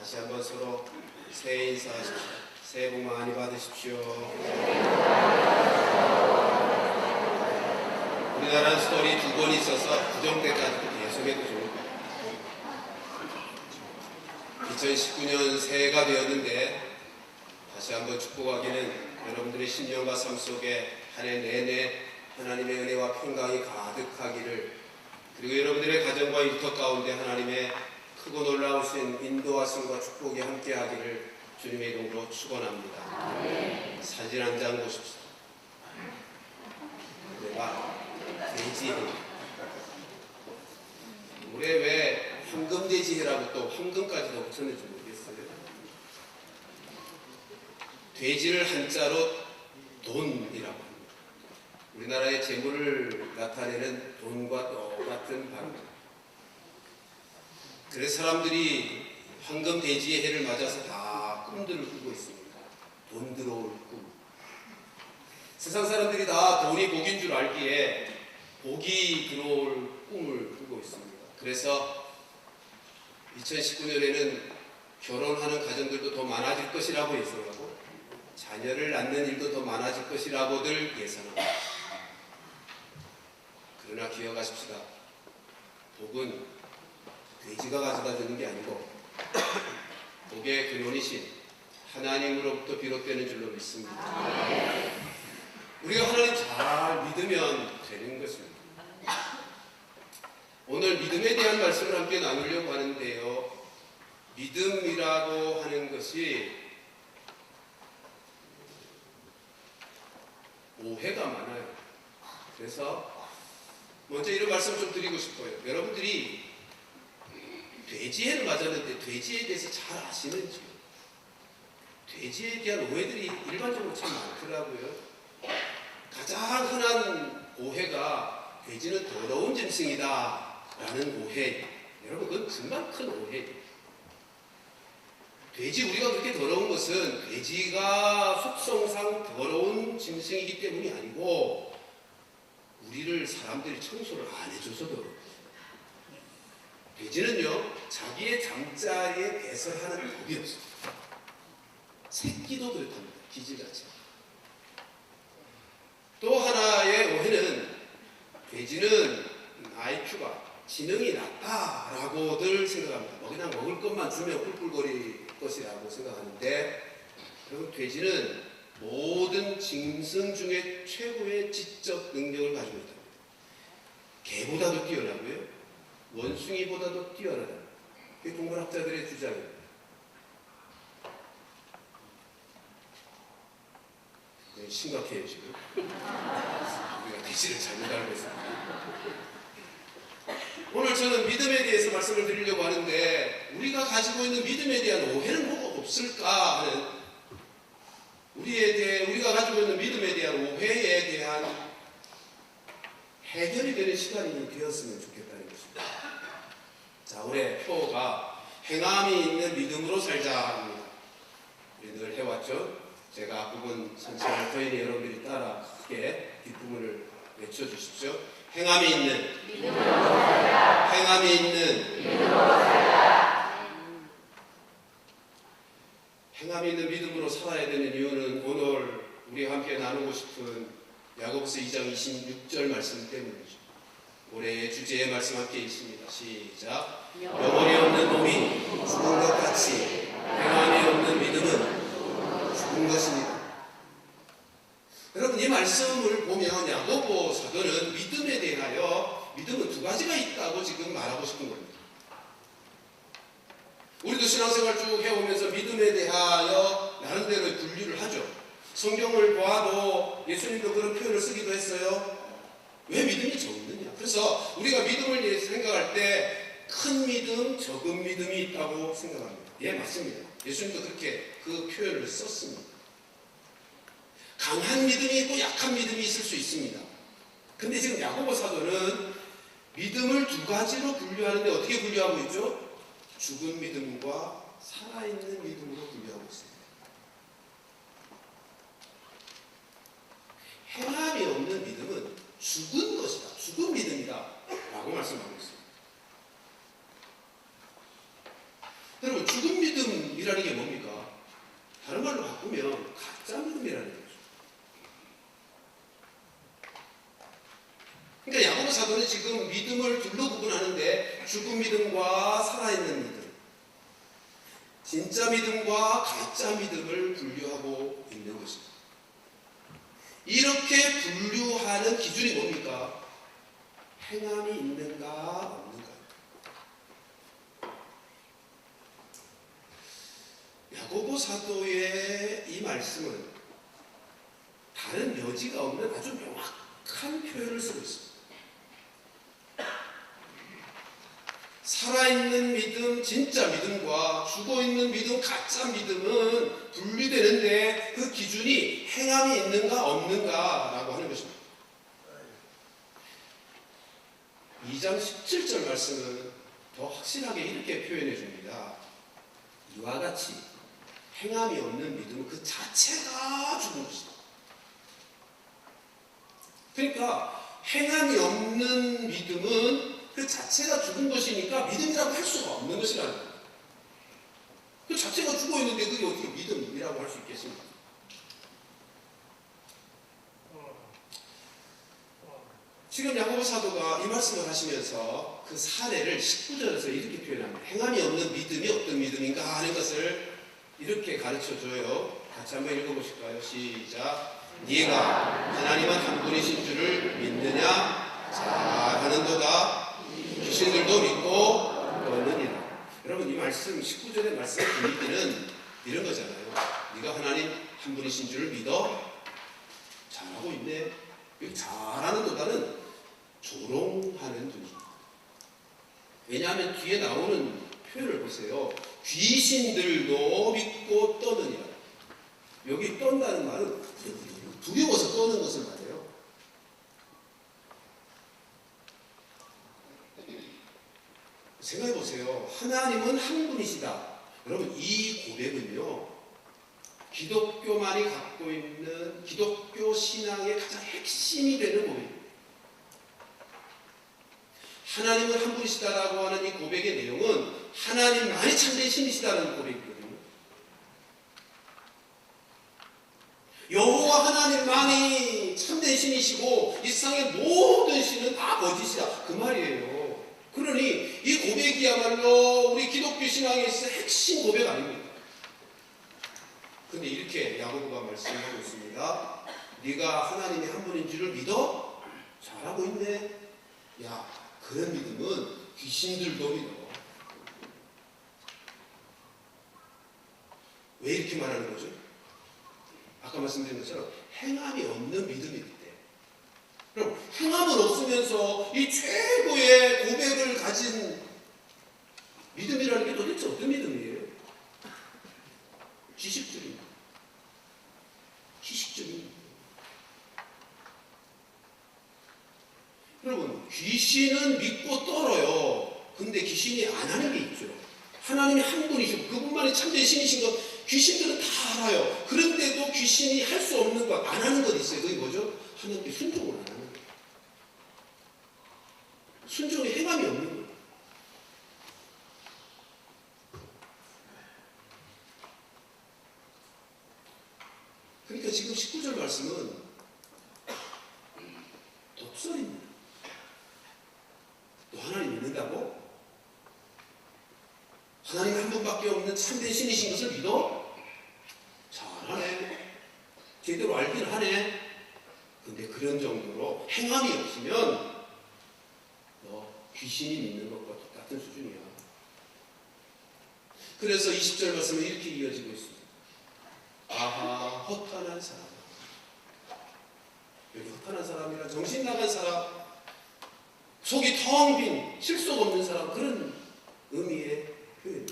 다시 한번 서로 새해 인사하십시오. 새해 복 많이 받으십시오. 우리나라 스토리 두 번 있어서 구정 때까지도 계속해도 좋을 것 같아요. 2019년 새해가 되었는데 다시 한번 축복하기는 여러분들의 신념과 삶 속에 한 해 내내 하나님의 은혜와 평강이 가득하기를, 그리고 여러분들의 가정과 일터 가운데 하나님의 크고 놀라우신 인도하심과 축복이 함께하기를 주님의 이름으로 축원합니다. 네. 사진 한 장 보십시오. 내가 돼지해. 올해 왜 황금돼지해라고 또 황금까지도 붙였는지 모르겠어요. 돼지를 한자로 돈이라고 합니다. 우리나라의 재물을 나타내는 돈과 똑같은 발음. 그래서 사람들이 황금 돼지의 해를 맞아서 다 꿈들을 꾸고 있습니다. 돈 들어올 꿈. 세상 사람들이 다 돈이 복인 줄 알기에 복이 들어올 꿈을 꾸고 있습니다. 그래서 2019년에는 결혼하는 가정들도 더 많아질 것이라고 예상하고 자녀를 낳는 일도 더 많아질 것이라고들 예상합니다. 그러나 기억하십시다. 복은 돼지가 가져다 주는 게 아니고 복의 근원이신 하나님으로부터 비롯되는 줄로 믿습니다. 우리가 하나님 잘 믿으면 되는 것입니다. 오늘 믿음에 대한 말씀을 함께 나누려고 하는데요. 믿음이라고 하는 것이 오해가 많아요. 그래서 먼저 이런 말씀 좀 드리고 싶어요. 여러분들이 돼지해를 맞았는데 돼지에 대해서 잘 아시는지요? 돼지에 대한 오해들이 일반적으로 참 많더라고요. 가장 흔한 오해가 돼지는 더러운 짐승이다 라는 오해. 여러분, 그건 정말 큰 오해예요. 돼지, 우리가 그렇게 더러운 것은 돼지가 속성상 더러운 짐승이기 때문이 아니고 우리를 사람들이 청소를 안 해줘서 더러워요. 돼지는요, 자기의 잠자리에 배설하는 법이 없어요. 새끼도 그렇답니다. 기질같이. 또 하나의 오해는 돼지는 IQ가 지능이 낮다라고들 생각합니다. 그냥 먹을 것만 주면 꿀꿀거릴 것이라고 생각하는데, 여러분, 돼지는 모든 짐승 중에 최고의 지적 능력을 가지고 있답니다. 개보다도 뛰어나고요, 원숭이보다도 뛰어나다. 그게 동물학자들의 주장입니다. 네, 심각해요 지금. 우리가 돼지를 잘못 알고 있습니다. 오늘 저는 믿음에 대해서 말씀을 드리려고 하는데, 우리가 가지고 있는 믿음에 대한 오해는 뭐가 없을까 하는, 우리가 가지고 있는 믿음에 대한 오해에 대한 해결이 되는 시간이 되었으면 좋겠다는 것입니다. 자, 올해 표어가 행함이 있는 믿음으로 살자입니다. 우리 늘 해왔죠? 제가 앞부분 선창할 터이니 여러분들이 따라 크게 뒷부분을 외쳐주십시오. 행함이 있는 믿음으로 살자. 행함이 있는 믿음으로 살자. 행함이 있는 믿음으로 살아야 되는 이유는 오늘 우리와 함께 나누고 싶은 야고보서 2장 26절 말씀 때문이죠. 올해의 주제의 말씀 함께 있습니다. 시작. 영혼이 없는 몸이 죽은 것 같이 행함이 없는 믿음은 죽은 것입니다. 여러분, 이 말씀을 보면 야고보 사도는 믿음에 대하여 믿음은 두 가지가 있다고 지금 말하고 싶은 겁니다. 우리도 신앙생활 쭉 해오면서 믿음에 대하여 나름대로 분류를 하죠. 성경을 봐도 예수님도 그런 표현을 쓰기도 했어요. 왜 믿음이 적느냐? 그래서 우리가 믿음을 생각할 때 큰 믿음, 적은 믿음이 있다고 생각합니다. 예, 맞습니다. 예수님도 그렇게 그 표현을 썼습니다. 강한 믿음이 있고 약한 믿음이 있을 수 있습니다. 근데 지금 야고보 사도는 믿음을 두 가지로 분류하는데 어떻게 분류하고 있죠? 죽은 믿음과 살아있는 믿음으로 분류하고 있습니다. 행함이 없는 믿음은 죽은 것이다, 죽은 믿음이다 라고 말씀하고 있습니다. 여러분, 죽은 믿음 믿음이라는 게 뭡니까? 다른 말로 바꾸면 가짜 믿음이라는 거죠. 그러니까 야고보 사도는 지금 믿음을 둘로 구분하는데 죽은 믿음과 살아있는 믿음, 진짜 믿음과 가짜 믿음을 분류하고 있는 것입니다. 이렇게 분류하는 기준이 뭡니까? 행함이 있는가 없는가. 야고보 사도의 이 말씀은 다른 여지가 없는 아주 명확한 표현을 쓰고 있습니다. 살아있는 믿음, 진짜 믿음과 죽어있는 믿음, 가짜 믿음은 분리되는데 그 기준이 행함이 있는가 없는가라고 하는 것입니다. 2장 17절 말씀은 더 확실하게 이렇게 표현해 줍니다. 이와 같이 행함이 없는 믿음은 그 자체가 죽은 것이다. 그러니까 행함이 없는 믿음은 그 자체가 죽은 것이니까 믿음이라고 할 수가 없는 것이라는 거예요. 그 자체가 죽어 있는데 그게 어떻게 믿음이라고 할 수 있겠습니까? 지금 야고보 사도가 이 말씀을 하시면서 그 사례를 19절에서 이렇게 표현합니다. 행함이 없는 믿음이 어떤 믿음인가 하는 것을 이렇게 가르쳐줘요. 같이 한번 읽어보실까요? 시작. 네가 하나님은 한 분이신 줄을 믿느냐? 잘하는도다. 귀신들도 믿고 떠느니라. 여러분, 이 말씀 19절의 말씀의 분위기는 이런 거잖아요. 네가 하나님 한 분이신 줄을 믿어? 잘하고 있네. 잘하는도다는 조롱하는 분위기. 왜냐하면 뒤에 나오는 표현을 보세요. 귀신들도 믿고 떠느니라. 여기 떤다는 말은 두려워서 떠는 것을 말해요. 생각해 보세요. 하나님은 한 분이시다. 여러분, 이 고백은요, 기독교만이 갖고 있는 기독교 신앙의 가장 핵심이 되는 고백입니다. 하나님은 한 분이시다라고 하는 이 고백의 내용은 하나님만이 참된 신이시다는 고백이거든요. 여호와 하나님만이 참된 신이시고 이 세상의 모든 신은 다 거짓이다. 그 말이에요. 그러니 이 고백이야말로 우리 기독교 신앙에 있어 핵심 고백 아닙니까? 근데 이렇게 야고보가 말씀하고 있습니다. 네가 하나님이 한 분인 줄을 믿어? 잘하고 있네. 야, 그런 믿음은 귀신들도 믿어. 왜 이렇게 말하는 거죠? 아까 말씀드린 것처럼 행함이 없는 믿음이기 때문에. 그럼 행함은 없으면서 이 최고의 고백을 가진 믿음이라는 게 도대체 어떤 믿음이에요? 지식적인, 지식적인. 여러분, 귀신은 믿고 떨어요. 근데 귀신이 안 하는 게 있죠. 하나님이 한 분이시고 그분만이 참된 신이신 것 귀신들은 다 알아요. 그런데도 귀신이 할 수 없는 것, 안 하는 것 있어요. 그게 뭐죠? 하나님께 순종을 안 하는 것. 순종에 행함이 없는 거예요. 그러니까 지금 19절 말씀은 독설입니다. 너 하나님 믿는다고? 하나님 한 분밖에 없는 참된 신이신 것을 믿어? 잘하네. 제대로 알긴 하네. 근데 그런 정도로 행함이 없으면 너 귀신이 믿는 것과 똑같은 수준이야. 그래서 20절 말씀은 이렇게 이어지고 있습니다. 아하, 허탄한 사람. 여기 허탄한 사람이라 정신 나간 사람, 속이 텅 빈 실속 없는 사람, 그런 의미의 표현.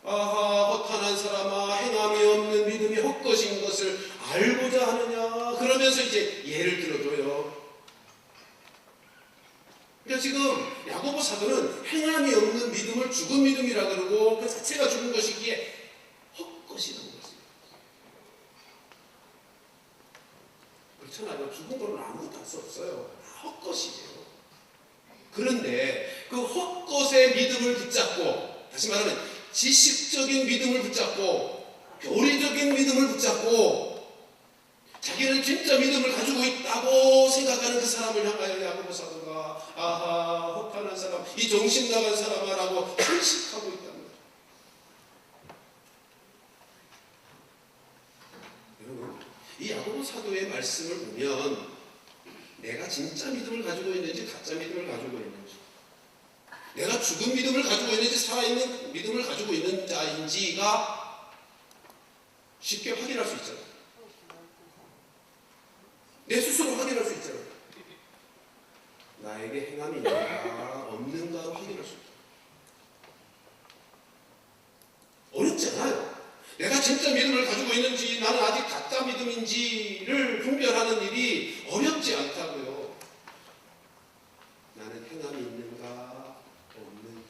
아하, 허탄한 사람아, 행함이 없는 믿음이 헛것인 것을 알고자 하느냐. 그러면서 이제 예를 들어줘요. 그러니까 지금 야고보 사도는 행함이 없는 믿음을 죽은 믿음이라 그러고 그 자체가 죽은 것이기에 헛것이라고 했습니다. 그렇잖아요. 죽은 거는 아무것도 할 수 없어요. 다 헛것이에요. 그런데 그 헛것의 믿음을 붙잡고, 다시 말하면 지식적인 믿음을 붙잡고 교리적인 믿음을 붙잡고 자기는 진짜 믿음을 가지고 있다고 생각하는 그 사람을 향하여 야고보 사도가 아하 혹한한 사람, 이 정신 나간 사람아라고 탄식하고 있다는 거죠. 여러분, 이 야고보 사도의 말씀을 보면 내가 진짜 믿음을 가지고 있는지 가짜 믿음을 가지고 있는지, 내가 죽은 믿음을 가지고 있는지 살아있는 믿음을 가지고 있는 자인지가 쉽게 확인할 수 있잖아요. 내 스스로 확인할 수 있잖아요. 나에게 행함이 있는가 없는가를 확인할 수 있다. 어렵지 않아요. 내가 진짜 믿음을 가지고 있는지 나는 아직 가짜 믿음인지를 분별하는 일이 어렵지 않다고요. 나는 행함이 있는가 없는가.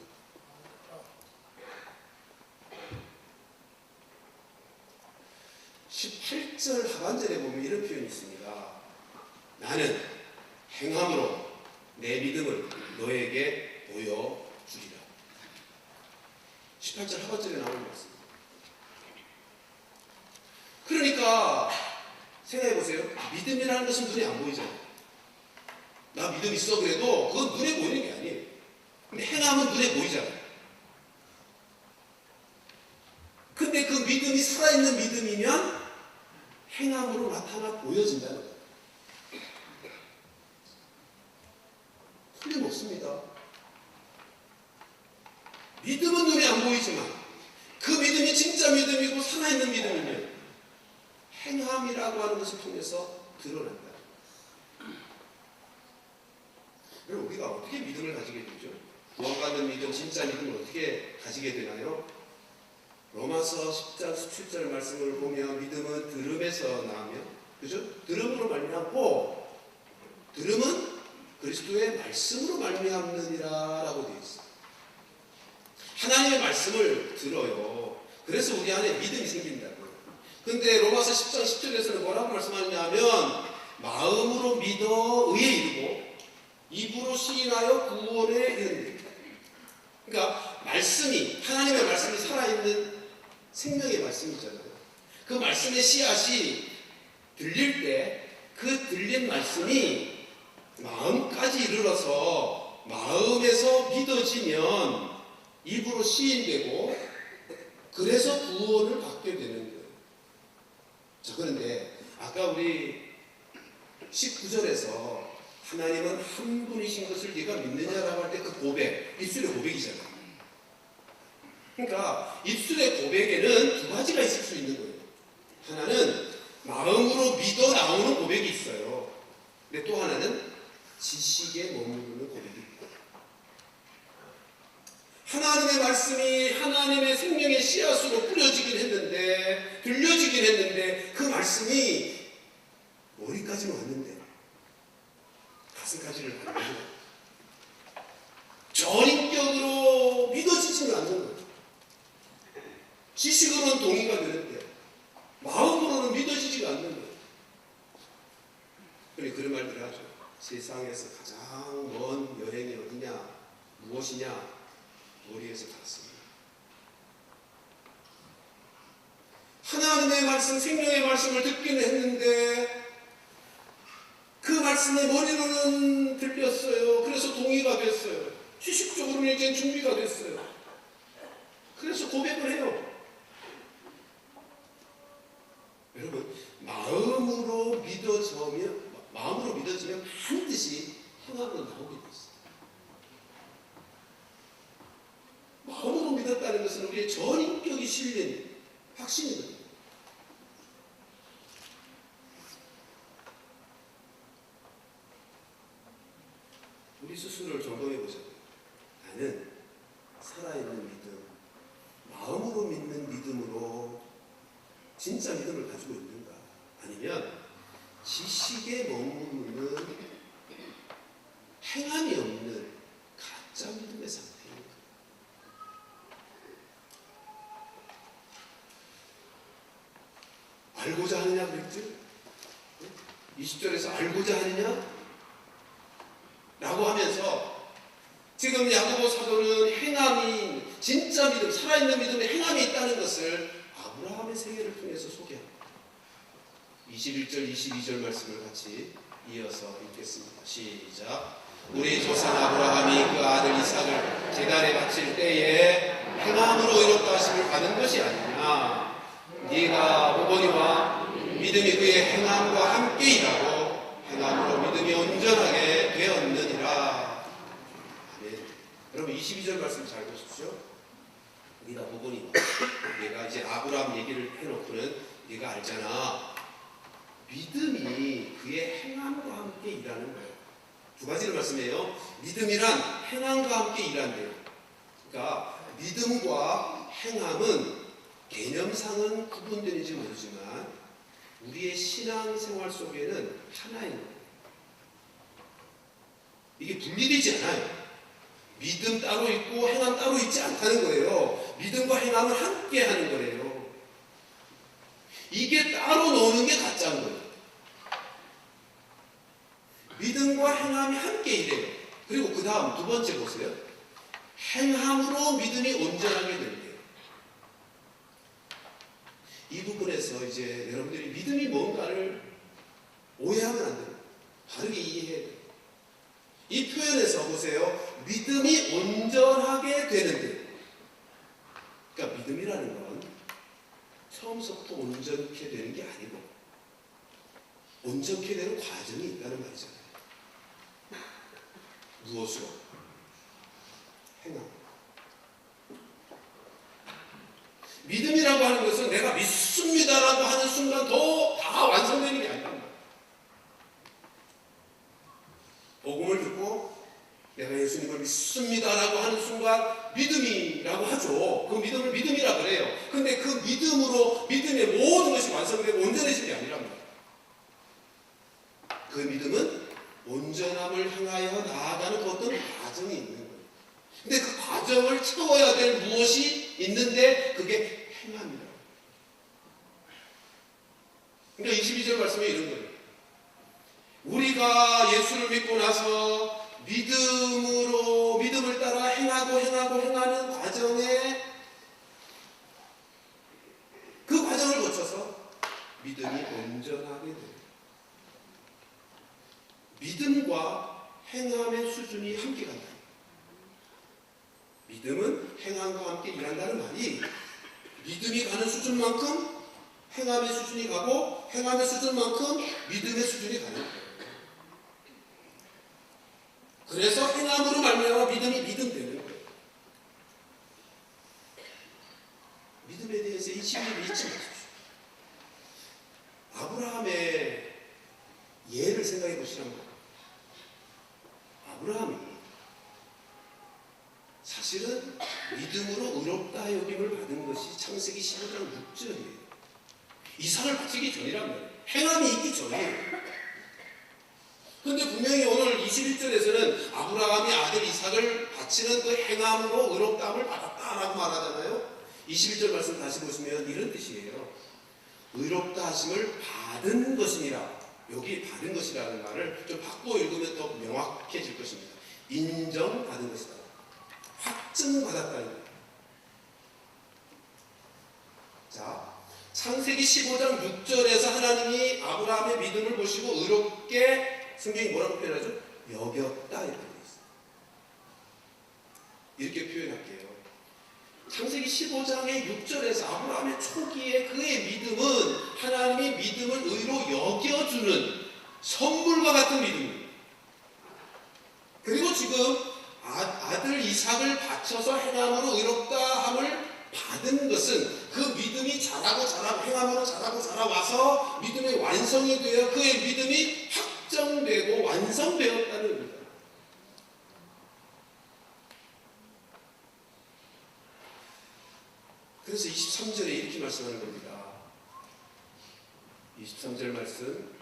18절 하반절에 보면 이런 표현이 있습니다. 나는 행함으로 내 믿음을 너에게 보여주리라. 18절 하반절에 나오는 말씀. 그러니까 생각해보세요. 믿음이라는 것은 눈에 안 보이잖아요. 나 믿음 있어 그래도 그건 눈에 보이는 게 아니에요. 근데 행함은 눈에 보이잖아요. 근데 그 믿음이 살아있는 믿음이면 행함으로 나타나 보여진다는 거예요. 틀림없습니다. 믿음은 눈에 안 보이지만 그 믿음이 진짜 믿음이고 살아있는 믿음이면 행함이라고 하는 것을 통해서 드러난다. 그럼 우리가 어떻게 믿음을 가지게 되죠? 구원받는 믿음, 진짜 믿음을 어떻게 가지게 되나요? 로마서 10장 17절 말씀을 보면 믿음은 들음에서 나오며, 그죠? 들음으로 말미암고, 들음은 그리스도의 말씀으로 말미암느니라라고 되어 있어요. 하나님의 말씀을 들어요. 그래서 우리 안에 믿음이 생긴다고요. 근데 로마서 10장 10절에서는 뭐라고 말씀하느냐면 마음으로 믿어 의에 이르고 입으로 시인하여 구원에 이른다. 그러니까 말씀이, 하나님의 말씀이 살아있는 생명의 말씀이잖아요. 그 말씀의 씨앗이 들릴 때 그 들린 말씀이 마음까지 이르러서 마음에서 믿어지면 입으로 시인되고 그래서 구원을 받게 되는 거예요. 자, 그런데 아까 우리 19절에서 하나님은 한 분이신 것을 네가 믿느냐라고 할 때 그 고백, 입술의 고백이잖아요. 그러니까 입술의 고백에는 두 가지가 있을 수 있는 거예요. 하나는 마음으로 믿어 나오는 고백이 있어요. 근데 또 하나는 지식에 머무르는 고백이 있고, 하나님의 말씀이 하나님의 생명의 씨앗으로 뿌려지긴 했는데, 들려지긴 했는데 그 말씀이 머리까지는 왔는데 가슴까지는 안 돼요. 전인격으로 믿어지지는 않는 거예요. 지식으로는 동의가 되는데 마음으로는 믿어지지가 않는 거예요. 그래 그런 말들을 하죠. 세상에서 가장 먼 여행이 어디냐, 무엇이냐, 머리에서 닿습니다. 하나님의 말씀, 생명의 말씀을 듣기는 했는데 그 말씀의 머리로는 들렸어요. 그래서 동의가 됐어요. 지식적으로는 이제 준비가 됐어요. 그래서 고백을 해요. 여러분, 마음으로 믿어지면 반드시 행함으로 나오게 돼 있어요. 마음으로 믿었다는 것은 우리의 전인격이 실린 확신이거든요. 우리 스스로를 점검해 보자고요. 나는 살아있는 믿음, 마음으로 믿는 믿음으로 진짜 믿음을 가지고 있는가? 아니면 지식에 머무르는 행함이 없는 가짜 믿음의 상태입니까? 알고자 하느냐 그랬죠? 20절에서 알고자 하느냐? 라고 하면서 지금 야고보 사도는 행함이 진짜 믿음, 살아있는 믿음의 행함이 있다는 것을 아브라함의 생애를 통해서 소개합니다. 21절, 22절 말씀을 같이 이어서 읽겠습니다. 시작. 우리 조상 아브라함이 그 아들 이삭을 제단에 바칠 때에 행함으로 의롭다 하심을 받은 것이 아니냐. 네가 보거니와 믿음이 그의 행함과 함께 일하고 행함으로 믿음이 온전하게 되었느니라. 아멘. 여러분 22절 말씀 잘 보십시오. 네가 보거니와, 내가 이제 아브라함 얘기를 해놓고는 네가 알잖아. 믿음이 그의 행함과 함께 일하는 거예요. 두 가지를 말씀해요. 믿음이란 행함과 함께 일한대요. 그러니까 믿음과 행함은 개념상은 구분되는지 모르지만 우리의 신앙생활 속에는 하나인 거예요. 이게 분리되지 않아요. 믿음 따로 있고 행함 따로 있지 않다는 거예요. 믿음과 행함은 함께 하는 거래요. 이게 따로 노는 게 가짜인 거예요. 믿음과 행함이 함께 일해요. 그리고 그 다음 두 번째 보세요. 행함으로 믿음이 온전하게 된대요. 이 부분에서 이제 여러분들이 믿음이 뭔가를 오해하면 안 돼요. 바르게 이해해야 돼요. 이 표현에서 보세요. 믿음이 온전하게 되는데, 그러니까 믿음이라는 건 처음부터 온전케 되는 게 아니고 온전케 되는 과정이 있다는 말이잖아요. 무엇으로? 행함. 믿음이라고 하는 것은 내가 믿습니다라고 하는 순간 다 완성되는 게 아니란 말이에요. 복음을 듣고 내가 예수님을 믿습니다라고 하는 순간 믿음이라고 하죠. 그 믿음을 믿음이라 그래요. 근데 그 믿음으로 믿음의 모든 것이 완성되고 온전해지는 게 아니란 말이에요. 그 믿음은 온전함을 향하여 나아가는 어떤 과정이 있는 거예요. 근데 그 과정을 채워야 될 무엇이 있는데 그게 행함이라고. 그러니까 22절 말씀에 이런 거예요. 우리가 예수를 믿고 나서 믿음을 따라 행하는 과정에 그 과정을 거쳐서 믿음이 온전하게 돼요. 믿음과 행함의 수준이 함께 간다. 믿음은 행함과 함께 일한다는 말이 믿음이 가는 수준만큼 행함의 수준이 가고 행함의 수준만큼 믿음의 수준이 가는 거예요. 그래서 행함으로 말미암아 믿음이 믿음 되는 거예요. 믿음에 대해서 이 진리를 잊지 마십시오. 아브라함의 예를 생각해 보시라는 거예요. 아브라함이 사실은 믿음으로 의롭다 여김을 받은 것이 창세기 15장 6절이에요. 이삭을 바치기 전이란 말이에요. 행함이 있기 전이에요. 그런데 분명히 오늘 21절에서는 아브라함이 아들 이삭을 바치는 그 행함으로 의롭다함을 받았다라고 말하잖아요. 21절 말씀 다시 보시면 이런 뜻이에요. 의롭다 하심을 받은 것이니라. 여기 받은 것이라는 말을 좀 바꿔 읽으면 더 명확해질 것입니다. 인정받은 것이다. 확증받았다는 거예요. 자, 창세기 15장 6절에서 하나님이 아브라함의 믿음을 보시고 의롭게 성경이 뭐라고 표현하죠? 여겼다 이렇게 되어 있어요. 이렇게 표현할게요. 창세기 15장의 6절에서 아브라함의 초기에 그의 믿음은 하나님이 믿음을 의로 여겨주는 선물과 같은 믿음이에요. 그리고 지금 아들 이삭을 바쳐서 행함으로 의롭다함을 받은 것은 그 믿음이 자라고 행함으로 자라고 자라와서 믿음의 완성이 되어 그의 믿음이 확정되고 완성되었다는 겁니다. 그래서 23절에 이렇게 말씀하는 겁니다. 23절 말씀.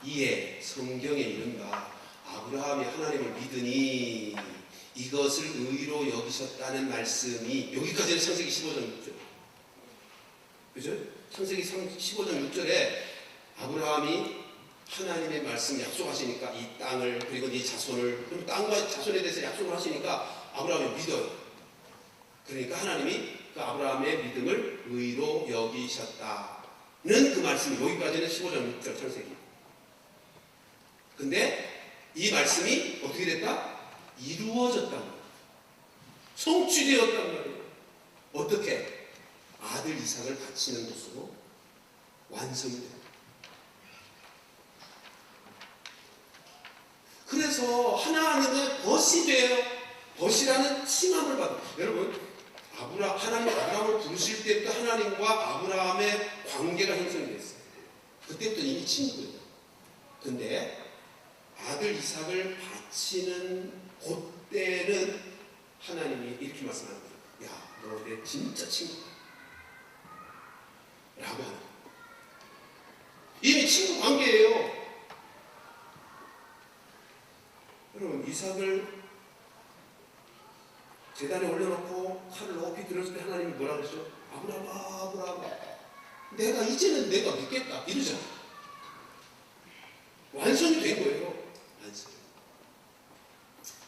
이에 성경에 이른바 아브라함이 하나님을 믿으니 이것을 의로 여기셨다는 말씀이 여기까지는 창세기 15장 6절. 그죠? 창세기 15장 6절에 아브라함이 하나님의 말씀 약속하시니까 이 땅을 그리고 네 자손을, 그럼 땅과 자손에 대해서 약속을 하시니까 아브라함이 믿어요. 그러니까 하나님이 그 아브라함의 믿음을 의로 여기셨다는 그 말씀이 여기까지는 15장 6절 창세기. 근데 이 말씀이 어떻게 됐다? 이루어졌단 말이에요. 성취되었단 말이에요. 어떻게? 아들 이삭을 바치는 것으로 완성이 됩니다. 그래서 하나님의 벗이 돼요. 벗이라는 칭함을 받아요. 여러분, 하나님 아브라함을 부르실 때부터 하나님과 아브라함의 관계가 형성이 됐어요. 그때부터 이미 친구예요. 근데 아들 이삭을 바치는 그때는 하나님이 이렇게 말씀하는 거예요. 야, 너 내 진짜 친구다 라고 하는 거예요. 이미 친구 관계예요. 여러분, 이삭을 제단에 올려놓고 칼을 높이 들었을 때 하나님이 뭐라 그러죠? 아브라함아, 아브라함아, 이제는 내가 믿겠다 이러잖아. 완성이 된 거예요. 완성.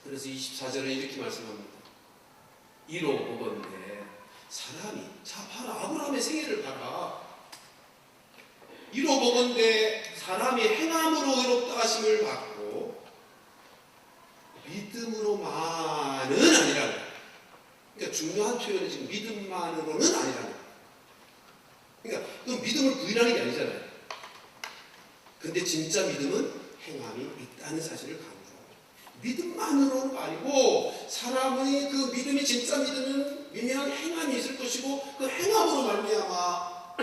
그래서 24절은 이렇게 말씀합니다. 이로 보건대 사람이, 자 봐라, 아브라함의 생애를 봐라. 이로 보건대 사람이 행함으로 의롭다 하심을 받고 믿음으로만은 아니라. 그러니까 중요한 표현은 지금 믿음만으로는 아니라는. 그러니까 그 믿음을 부인하는 게 아니잖아요. 근데 진짜 믿음은 행함이 있다는 사실을 강조합니다. 믿음만으로는 아니고 사람의 그 믿음이 진짜 믿음이면 행함이 있을 것이고 그 행함으로 말미암아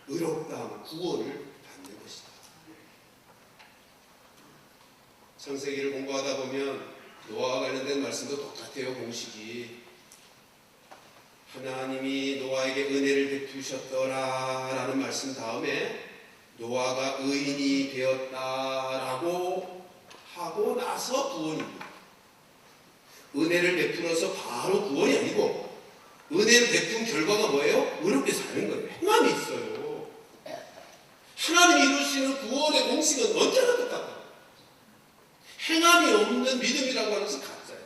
의롭다, 구원을 받는 것이다. 창세기를 공부하다 보면 노아와 관련된 말씀도 똑같아요. 공식이. 하나님이 노아에게 은혜를 베푸셨더라라는 말씀 다음에 노아가 의인이 되었다라고 하고 나서 구원입니다. 은혜를 베풀어서 바로 구원이 아니고 은혜를 베푼 결과가 뭐예요? 의롭게 사는 거예요. 행함이 있어요. 하나님이 이루시는 구원의 공식은 언제나 똑같아요. 행함이 없는 믿음이라고 하는 것은 가짜예요.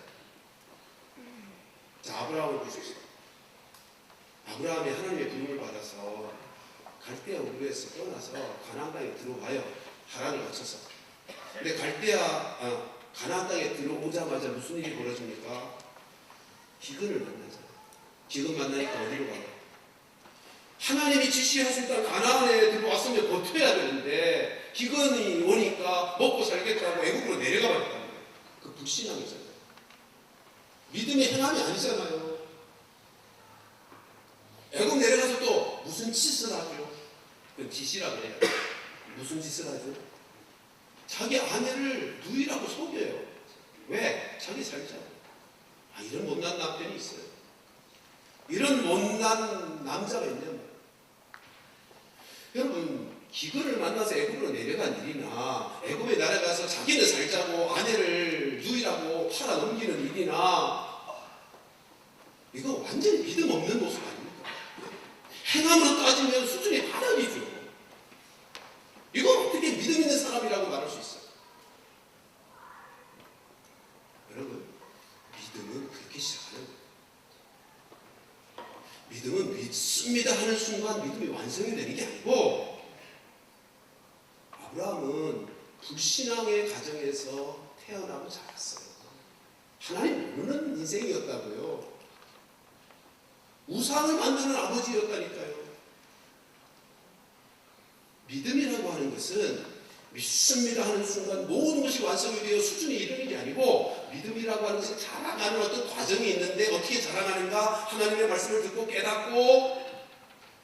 자, 아브라함을 보십시오. 아브라함이 하나님의 부름을 받아서 갈대아 우르에서 떠나서 가나안 땅에 들어와요. 하란을 거쳐서. 근데 가나안 땅에 들어오자마자 무슨 일이 벌어집니까? 기근을 만나잖아요. 기근 만나니까 어디로 가요? 하나님이 지시하신 땅 가나안에 들어왔으면 버텨야 되는데 기근이 오니까 먹고 살겠다고 애국으로 내려가 버렸다는 거예요. 그 불신앙이잖아요. 믿음의 행함이 아니잖아요. 애국 내려가서 또 무슨 짓을 하죠? 그 짓이라고 해요. 무슨 짓을 하죠? 자기 아내를 누이라고 속여요. 왜? 자기 살잖아. 이런 못난 남편이 있어요. 이런 못난 남자가 있냐면, 여러분, 기근을 만나서 애굽으로 내려간 일이나 애굽에 날아가서 자기는 살자고 아내를 누이라고 팔아 넘기는 일이나, 이거 완전히 믿음 없는 모습 아닙니까? 행함으로 따지면 수준이 바닥이죠. 이건 어떻게 믿음 있는 사람이라고 말할 수 있어요? 여러분, 믿음은 그렇게 시작하는 거예요. 믿음은 믿습니다 하는 순간 믿음이 완성이 되는 게 아니고, 아브라함은 불신앙의 가정에서 태어나고 자랐어요. 하나님 모르는 인생이었다고요. 우상을 만드는 아버지였다니까요. 믿음이라고 하는 것은 믿습니다 하는 순간 모든 것이 완성이 되어 수준이 이르는 게 아니고, 믿음이라고 하는 것은 자라가는 어떤 과정이 있는데 어떻게 자라가는가? 하나님의 말씀을 듣고 깨닫고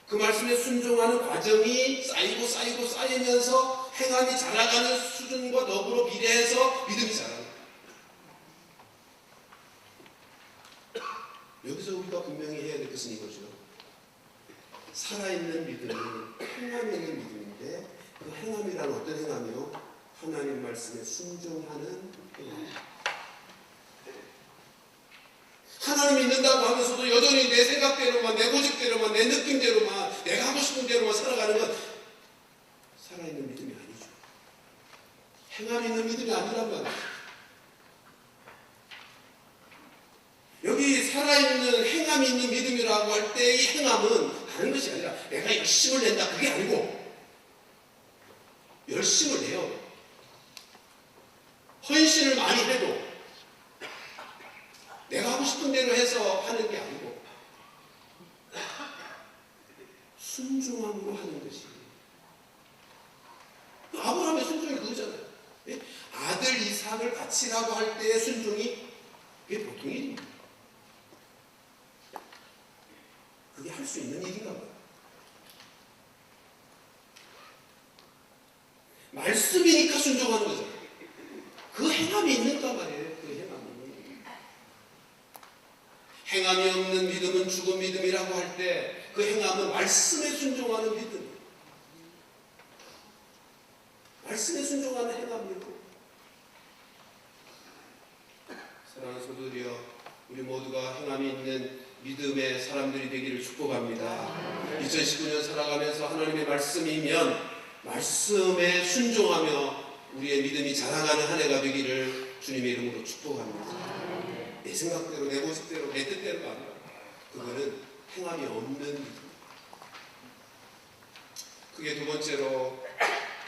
그 말씀에 순종하는 과정이 쌓이고 쌓이면서 행함이 자라가는 수준과 더불어 비례해서 믿음이 자라는 거예요. 여기서 우리가 분명히 해야 될 것은 이거죠. 살아있는 믿음은 행함이 있는 믿음인데, 그 행함이란 어떤 행함이요? 하나님 말씀에 순종하는 행함입니다. 하나님 믿는다고 하면서도 여전히 내 생각대로만, 내 고집대로만, 내 느낌대로만, 내가 하고 싶은 대로만 살아가는 건 살아있는 믿음이 아니죠. 행함 있는 믿음이 아니란 말이에요. 여기 여기 살아있는 행함이 있는 믿음이라고 할 때 이 행함은 다른 것이 아니라 내가 열심을 낸다 그게 아니고 열심을 내요. 헌신을 많이 해도 내가 하고 싶은 대로 해서 하는 게 아니고 순종함으로 하는 것이. 아브라함의 순종이 그거잖아요. 아들 이삭을 바치라고 할 때의 순종이 그게 보통 일입니다. 그게 할 수 있는 일인가 봐요. 말씀이니까 순종하는 거잖아요. 그 행함이 있는가 말이에요. 그 행함이 없는 믿음은 죽은 믿음이라고 할 때 그 행함은 말씀에 순종하는 믿음, 말씀에 순종하는 행함이고. 사랑하는 성도들이여, 우리 모두가 행함이 있는 믿음의 사람들이 되기를 축복합니다. 2019년 살아가면서 하나님의 말씀이면 말씀에 순종하며 우리의 믿음이 자라가는 한 해가 되기를 주님의 이름으로 축복합니다. 내 생각대로, 내 모습대로, 내 뜻대로가 아니라 그거는 행함이 없는 믿음. 그게 두 번째로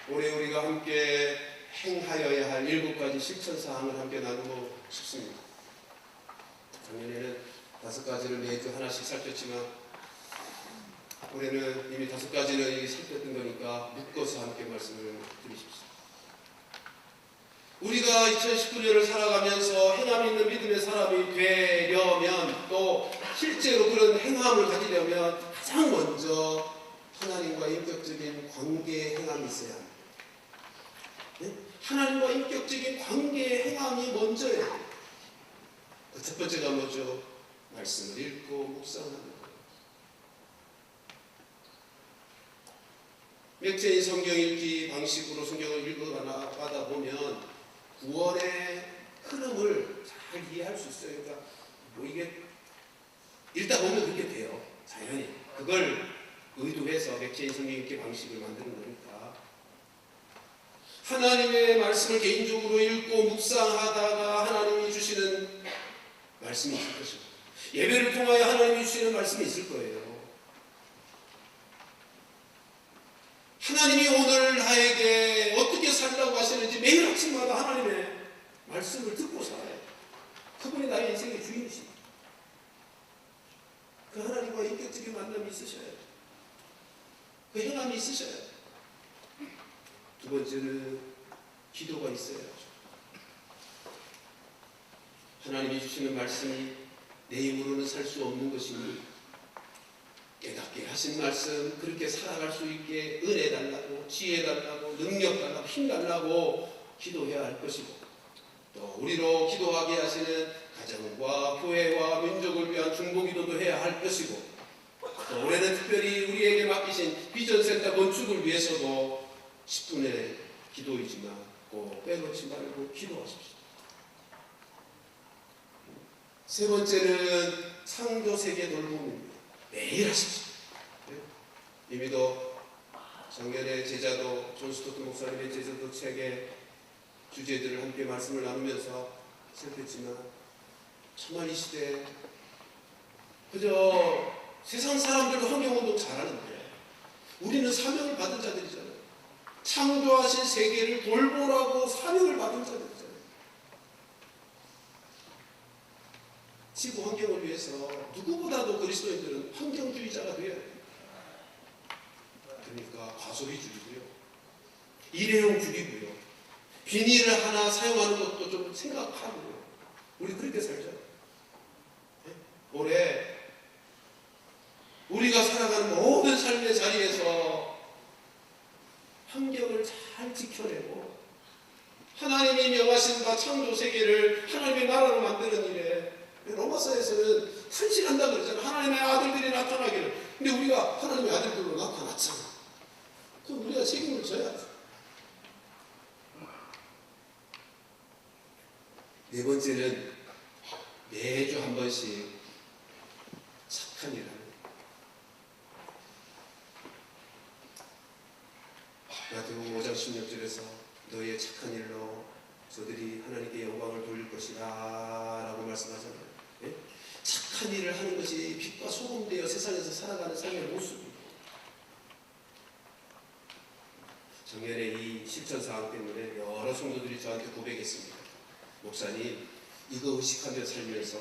올해 우리가 함께 행하여야 할 7가지 실천사항을 함께 나누고 싶습니다. 작년에는 5가지를 매주 하나씩 살폈지만 올해는 이미 5가지를 살폈던 거니까 묶어서 함께 말씀을 드리십시오. 우리가 2019년을 살아가면서 행함 있는 믿음의 사람이 되려면, 또 실제로 그런 행함을 가지려면 가장 먼저 하나님과 인격적인 관계의 행함이 있어야 합니다. 네? 하나님과 인격적인 관계의 행함이 먼저예요. 그 첫 번째가 뭐죠? 말씀을 읽고 묵상하는 거예요. 맥체인 성경 읽기 방식으로 성경을 읽어가다 보면 구원의 흐름을 잘 이해할 수 있어요. 그러니까 뭐 이게 읽다 보면 그렇게 돼요. 자연히. 그걸 의도해서 맥체인 성경 읽기 방식을 만드는 거니까. 하나님의 말씀을 개인적으로 읽고 묵상하다가 하나님이 주시는 말씀이 있을 것입니다. 예배를 통하여 하나님이 주시는 말씀이 있을 거예요. 하나님이 오늘 나에게 어떻게 살라고 하시는지 매일 아침마다 하나님의 말씀을 듣고 살아요. 그분이 나의 인생의 주인이십니다. 그 하나님과 인격적인 만남이 있으셔야 해요. 그 행함이 있으셔야 해요. 두 번째는 기도가 있어야죠. 하나님이 주시는 말씀이 내 힘으로는 살 수 없는 것이니 깨닫게 하신 말씀, 그렇게 살아갈 수 있게 은혜 달라고, 지혜 달라고, 능력 달라고, 힘 달라고 기도해야 할 것이고, 또 우리로 기도하게 하시는 가정과 교회와 민족을 위한 중보기도도 해야 할 것이고, 또 올해는 특별히 우리에게 맡기신 비전센터 건축을 위해서도 10분의 기도이지만 꼭 빼놓지 말고 기도하십시오. 세 번째는 창조세계 돌봄입니다. 매일 하십시오. 이미도 작년에 제자도 존 스토트 목사님의 제자도 책의 주제들을 함께 말씀을 나누면서 살폈지만 정말 이 시대에 그저 세상 사람들도 환경운동 잘하는데 우리는 사명을 받은 자들이잖아요. 창조하신 세계를 돌보라고 사명을 받은 자들이잖아요. 지구 환경을 위해서 누구보다도 그리스도인들은 환경주의자가 되어야 돼요. 그러니까 과소비주의고요, 일회용주의고요, 비닐을 하나 사용하는 것도 좀 생각하고요. 우리 그렇게 살죠. 네? 올해 우리가 살아가는 모든 삶의 자리에서 환경을 잘 지켜내고 하나님이 명하신 바 창조 세계를 하나님의 나라로 만드는 일에, 로마서에서는 탄식한다 그러잖아요. 하나님의 아들들이 나타나기를. 근데 우리가 하나님의 아들들로 나타났잖아. 그럼 우리가 책임을 져야죠. 네 번째는 매주 한 번씩 착한 일 하는. 마태복음 5장 16절에서 너희의 착한 일로 저들이 하나님께 영광을 돌릴 것이다 라고 말씀하잖아요. 네? 착한 일을 하는 것이 빛과 소금 되어 세상에서 살아가는 삶의 모습입니다. 작년에 이 실천 사항 때문에 여러 성도들이 저한테 고백했습니다. 목사님, 이거 의식하며 살면서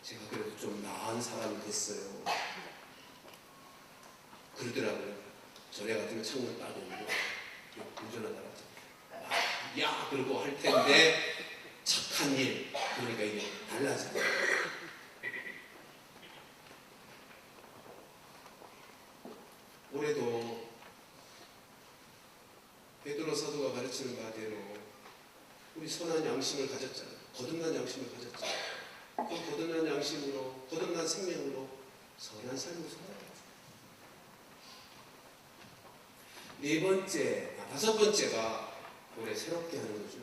제가 그래도 좀 나은 사람이 됐어요. 그러더라고요. 전에 같으면 창문 딱 열고 운전하다가 야 그러고 할 텐데 착한 일, 그러니까 이게 달라져요. 올해도 베드로 사도가 가르치는 바대로 우리 선한 양심을 가졌잖아요. 거듭난 양심을 가졌잖아요. 그 거듭난 양심으로, 거듭난 생명으로 선한 삶을 살아가요. 네 번째, 다섯 번째가 올해 새롭게 하는 거죠.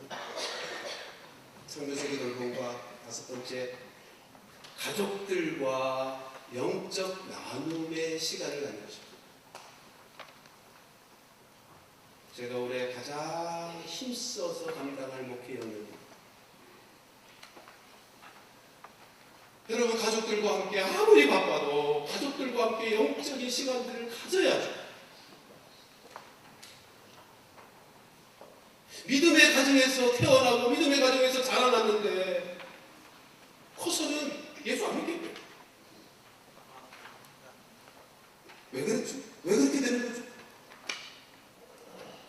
성교세계 돌봄과 다섯 번째, 가족들과 영적 나눔의 시간을 갖는 것입니다. 제가 올해 가장 힘써서 감당할 목회 영역입니다. 여러분, 가족들과 함께 아무리 바빠도 가족들과 함께 영적인 시간들을 가져야죠. 믿음의 가정에서 태어나고 믿음의 가정에서 자라났는데 커서는 예수 안 믿겠죠. 왜 그랬죠? 왜 그렇게 되는 거죠?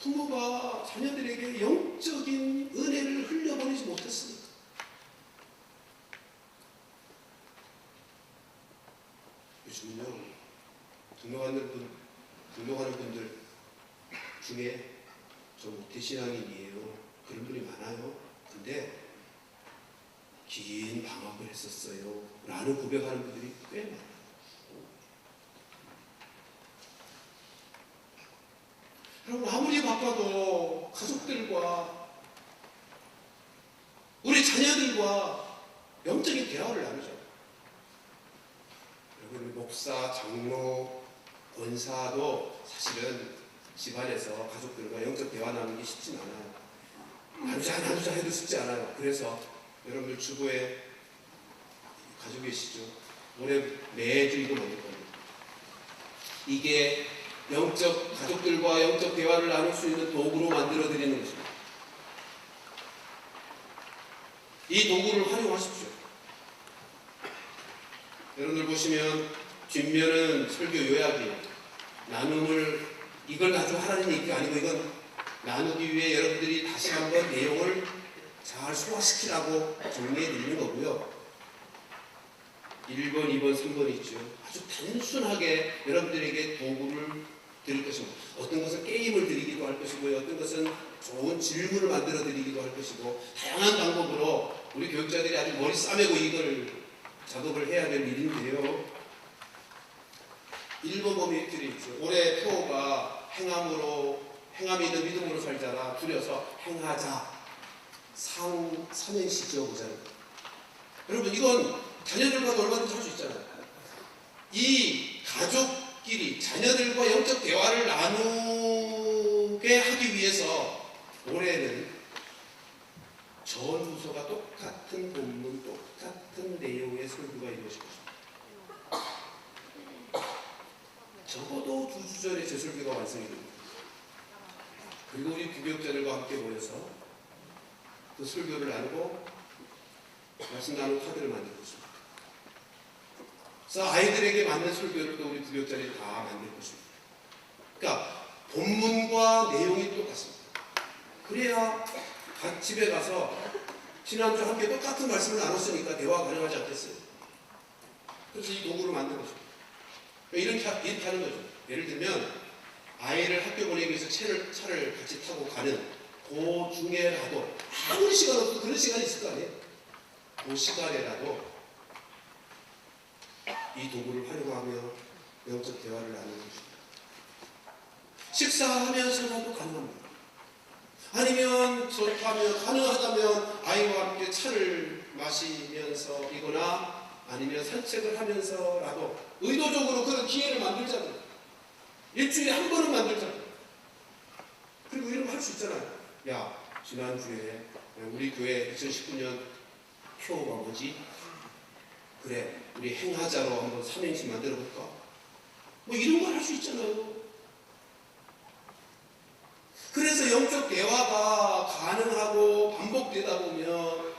부모가 자녀들에게 영적인 은혜를 흘려보내지 못했으니까. 요즘은요, 등록하는 분들 중에 저 모태신앙인이에요. 그런 분이 많아요. 근데 긴 방학을 했었어요. 라는 고백하는 분들이 꽤 많아요. 여러분, 아무리 바빠도 가족들과 우리 자녀들과 영적인 대화를 나누죠. 여러분, 목사, 장로, 권사도 사실은 집안에서 가족들과 영적 대화 나누기 쉽진 않아요. 나누자 해도 쉽지 않아요. 그래서 여러분들 주보에 가지고 계시죠? 올해 매주 이거 만들 겁니다. 이게 가족들과 영적 대화를 나눌 수 있는 도구로 만들어 드리는 것입니다. 이 도구를 활용하십시오. 여러분들 보시면 뒷면은 설교 요약이에요. 나눔을 이걸 가지고 하라는 얘기가 아니고 이건 나누기 위해 여러분들이 다시 한번 내용을 잘 소화시키라고 정리해 드리는 거고요. 1번, 2번, 3번 있죠. 아주 단순하게 여러분들에게 도구를 드릴 것입니다. 어떤 것은 게임을 드리기도 할 것이고요. 어떤 것은 좋은 질문을 만들어 드리기도 할 것이고, 다양한 방법으로 우리 교육자들이 아주 머리 싸매고 이걸 작업을 해야 될 일인데요. 1번 보면 이렇게 있죠. 올해 표어가 행함이 있는 믿음으로 살자라, 줄여서 행하자. 삼행시 지어보자는 거예요. 여러분, 이건 자녀들과도 얼마든지 할 수 있잖아요. 이 가족끼리 자녀들과 영적 대화를 나누게 하기 위해서 올해는 전부서가 똑같은 본문, 똑같은 내용의 설교가 이루어질 것입니다. 적어도 2주전에 제 설교가 완성이 됩니다. 그리고 우리 부교육자들과 함께 모여서 그 설교를 나누고 말씀 나누는 카드를 만들 것입니다. 그래서 아이들에게 맞는 설교를 또 우리 부교육자들이 다 만들 것입니다. 그러니까 본문과 내용이 똑같습니다. 그래야 집에 가서 지난주 함께 똑같은 말씀을 나눴으니까 대화가 가능하지 않겠어요? 그래서 이 도구를 만든 것입니다. 이렇게 하는 거죠. 예를 들면 아이를 학교 보내기 위해서 차를 같이 타고 가는 그 중에라도 아무리 시간 없어도 그런 시간이 있을 거 아니에요? 그 시간에라도 이 도구를 활용하며 영적 대화를 나누는 것입니다. 식사하면서라도 가능합니다. 아니면 좋다면 가능하다면 아이와 함께 차를 마시면서이거나 아니면 산책을 하면서라도 의도적으로 그런 기회를 만들자고요. 일주일에 한 번은 만들자고요. 그리고 이런 거 할 수 있잖아요. 야, 지난주에 우리 교회 2019년 표어가 뭐지? 그래, 우리 행하자로 한번 삼행시 만들어 볼까? 뭐 이런 걸 할 수 있잖아요. 그래서 영적 대화가 가능하고 반복되다 보면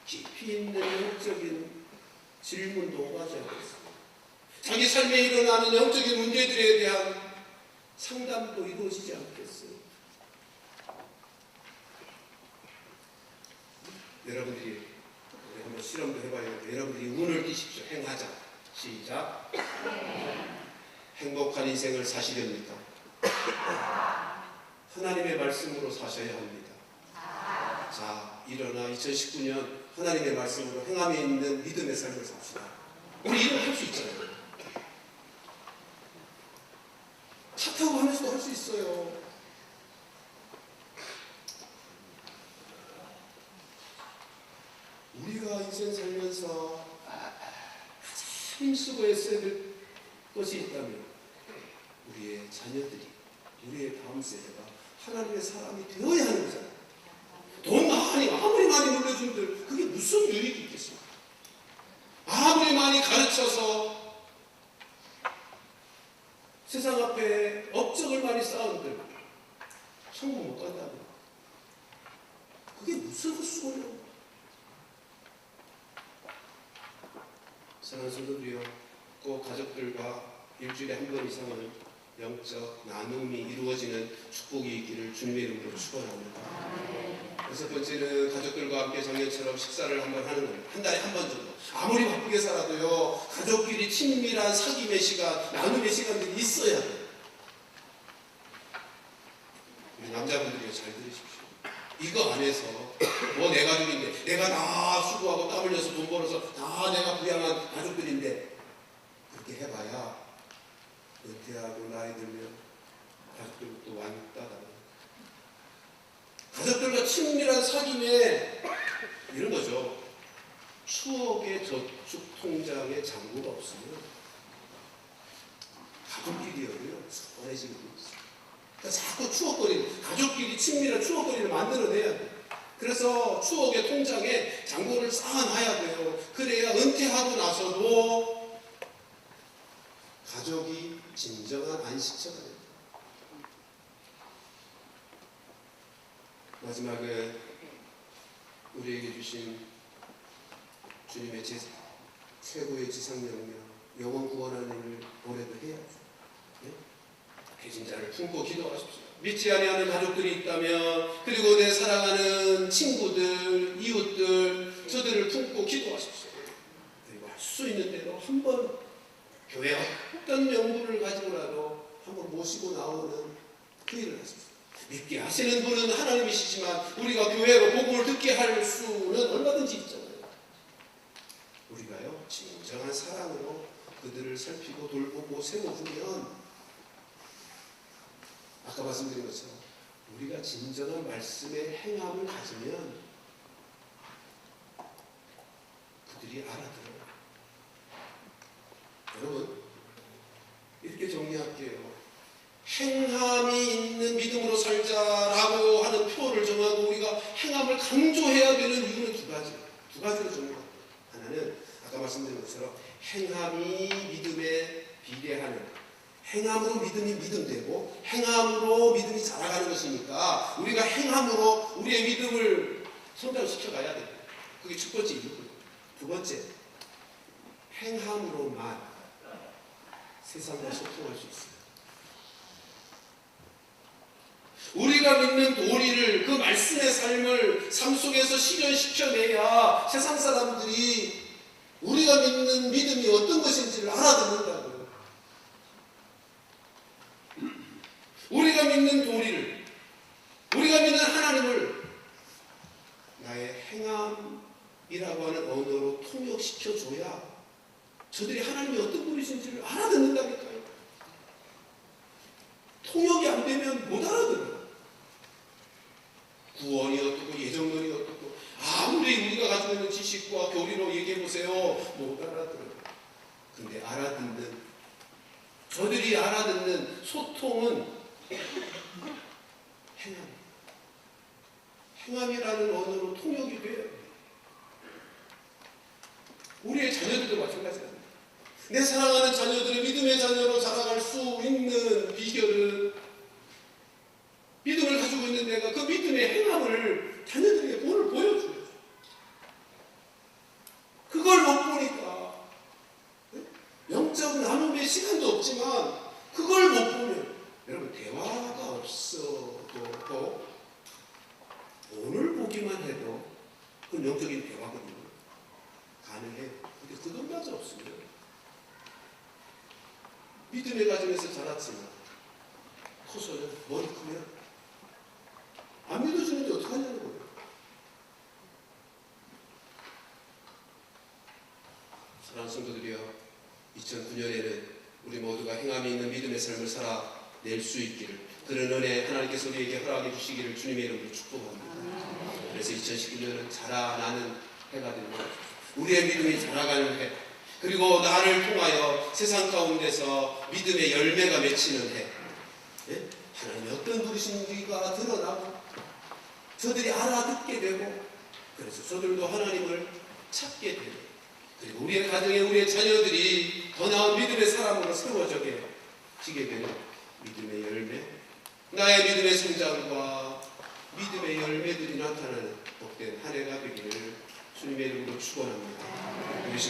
깊이 있는 영적인 질문도 오가지 않겠어요. 자기 삶에 일어나는 영적인 문제들에 대한 상담도 이루어지지 않겠어요. 여러분들이 한번 실험도 해봐야겠는데, 여러분들이 운을 띄십시오. 행하자. 시작. 행복한 인생을 사시렵니까? 하나님의 말씀으로 사셔야 합니다. 자, 일어나 2019년 하나님의 말씀으로 행함에 있는 믿음의 삶을 삽시다. 우리 이런 거 할 수 있잖아요. 차 타고 하면서도 할 수 있어요. 우리가 인생 살면서 가장 힘쓰고 애써야 될 것이 있다면 우리의 자녀들이, 우리의 다음 세대가 하나님의 사람이 되어야 하는 거잖아요. 돈 아무리 많이 물려준들 그게 무슨 유익이 있겠습니까? 아무리 많이 가르쳐서 세상 앞에 업적을 많이 쌓은들 천국 못 간다고. 그게 무슨 헛수고냐고. 사랑하는 성도들이요, 꼭 가족들과 일주일에 한 번 이상은 영적 나눔이 이루어지는 축복이 있기를 주님의 이름으로 축원합니다. 여섯 번째는 가족들과 함께 작년처럼 식사를 한번 하는 겁니다. 한 달에 한 번 정도. 아무리 바쁘게 살아도요, 가족끼리 친밀한 사귐의 시간, 나눔의 시간들이 있어야 돼요. 우리 남자분들이 잘 들으십시오. 이거 안에서 뭐 내 가족인데, 내가 다 수고하고 땀 흘려서 돈 벌어서 다 내가 부양한 가족들인데, 그렇게 해봐야 은퇴하고 나이 들면 가족들도 완따다. 가족들과 친밀한 사귐에 이런 거죠. 추억의 저축 통장에 잔고가 없으면 가족끼리요 뻔해지게 되어 있어요. 그러니까 자꾸 추억거리를, 가족끼리 친밀한 추억거리를 만들어내야 돼요. 그래서 추억의 통장에 잔고를 쌓아놔야 돼요. 그래야 은퇴하고 나서도 가족이 진정한 안식처가 됩니다. 마지막은 우리에게 주신 주님의 최고의 지상명령, 영원 구원하는 일을 올해도 해야죠. 네? 배신자를 품고 기도하십시오. 믿지 아니하는 가족들이 있다면, 그리고 내 사랑하는 친구들, 이웃들, 저들을 품고 기도하십시오. 그리고 할 수 있는 대로 한번 교회 어떤 명분을 가지고라도 한번 모시고 나오는 그 일을 하십시오. 믿게 하시는 분은 하나님이시지만 우리가 교회로 복음을 듣게 할 수는 얼마든지 있잖아요. 우리가요, 진정한 사랑으로 그들을 살피고 돌보고 세워주면, 아까 말씀드린 것처럼 우리가 진정한 말씀의 행함을 가지면 그들이 알아들어요. 여러분, 이렇게 정리할게요. 행함이 있는 믿음으로 살자라고 하는 표를 정하고 우리가 행함을 강조해야 되는 이유는 두 가지로 정리합니다. 하나는 아까 말씀드린 것처럼 행함이 믿음에 비례하는, 행함으로 믿음이 믿음되고 행함으로 믿음이 자라가는 것이니까 우리가 행함으로 우리의 믿음을 성장시켜 가야 됩니다. 그게 첫 번째 이유고요. 두 번째, 행함으로만 세상과 소통할 수 있어요. 우리가 믿는 도리를, 그 말씀의 삶을 삶 속에서 실현시켜내야 세상 사람들이 우리가 믿는 믿음이 어떤 것인지를 알아듣는다고요. 우리가 믿는 도리를, 우리가 믿는 하나님을 나의 행함이라고 하는 언어로 통역시켜줘야 저들이 하나님이 어떤 분이신지를 알아듣는다니까요. 통역이 안 되면 못 알아들어요. 구원이 어떻고 예정론이 어떻고 아무리 우리가 가지고 있는 지식과 교리로 얘기해보세요, 못 알아들어요. 근데 알아듣는, 저들이 알아듣는 소통은 행함, 행함이라는 언어로 통역이 돼요. 우리의 자녀들도 마찬가지입니다. 내 사랑하는 자녀들이 믿음의 자녀로 자라갈 수 있는 비결은 믿음을 가지고 있는 내가 그 믿음의 행함을 자녀들에게 오늘 보여줘요. 그걸 못 보니까 영적 나눔의 시간도 없지만 그걸 못 보면 여러분 대화가 없어도 또 오늘 보기만 해도 그건 영적인 대화거든요. 가능해요. 근데 그것마저 없습니다. 믿음의 가정에서 자랐지만 커서는 머리 크면 안 믿어주는데 어떡하냐는 거예요. 사랑하는 성도들이여, 2009년에는 우리 모두가 행함이 있는 믿음의 삶을 살아낼 수 있기를, 그런 은혜 하나님께서 우리에게 허락해 주시기를 주님의 이름으로 축복합니다. 그래서 2019년은 자라나는 해가 되고 우리의 믿음이 자라가는 해, 그리고 나를 통하여 세상 가운데서 믿음의 열매가 맺히는 해, 예? 하나님이 어떤 분이신지가 드러나고 저들이 알아듣게 되고, 그래서 저들도 하나님을 찾게 되고, 그리고 우리의 가정에 우리의 자녀들이 더 나은 믿음의 사람으로 세워지게 되는 믿음의 열매, 나의 믿음의 성장과 믿음의 열매들이 나타나는 복된 한 해가 되기를 주님의 이름으로 축원합니다.